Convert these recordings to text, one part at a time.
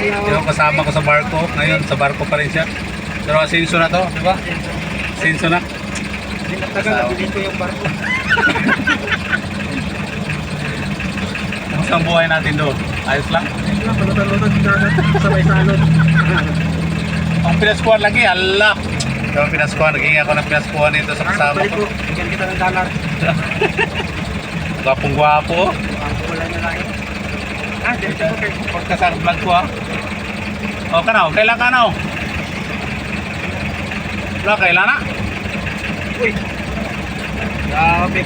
Yung kasama ko sa barko. Ngayon, sa barko pa rin siya. Pero asinso na to, di ba? Asinso na. Tagal na bilhin ko yung barko. Kamusta ang buhay natin doon? Ayos lang? Palutan-lutan sa dagat. Sabay salon. Ang pinaskuhan lagi, Allah! Ito ang pinaskuhan. Naging ako ng pinaskuhan dito sa kasama Balik ko. ko. Bigyan kita ng dollar. Gwapong-gwapo. Ang wala na lang yun. Dito ko kayo. Pagkasar vlog ko O, kanaw, kailan kanaw? Wala, kailan na? Uy. Grabe.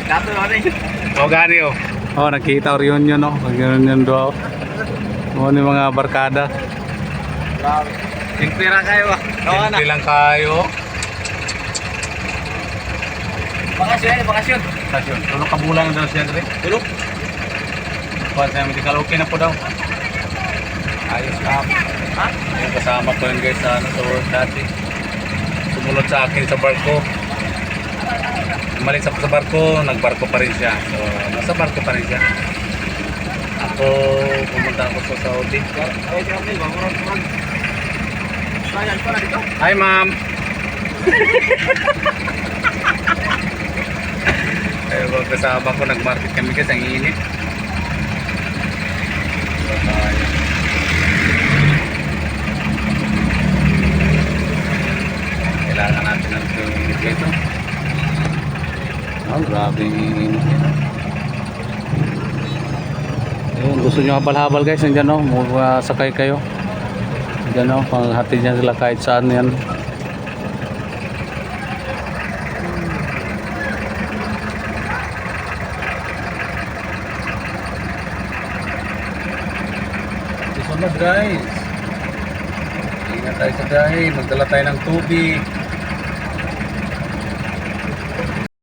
Dato na rin. O, gani o. O, nakita o reunion o. Reunion do. O, ni mga barkada. Grabe. Pingpira kayo ah. Kawa na. Hindi lang kayo. Bakasyon. Bakasyon. Kasyon, tulog ka bulan na daw siya dito. Tulog. Kuha sa medical, okay na po daw. Ayos na. Ha? Yung kasama ko yun guys sa, sa work dati. Sumunod sa akin sa barko. Umalis ako sa barko, nagbarko pa rin siya. So, nasa barko pa rin siya. Ako, pumunta ako sa Saudi. Ay, grabe. Mamurag-murag. Bayan pa na dito. Hi ma'am! Ay, mga kasama ko, nag-market kami kasi ang init. Kailangan natin ng init dito. Oh, grabe yung init. Ayun, gusto nyo habal-habal guys, nandiyan o, sakay kayo. Nandiyan o, panghatid niya sila kahit saan yan. Sunod guys, ingat tayo sa biyahe, magdala tayo ng tubig.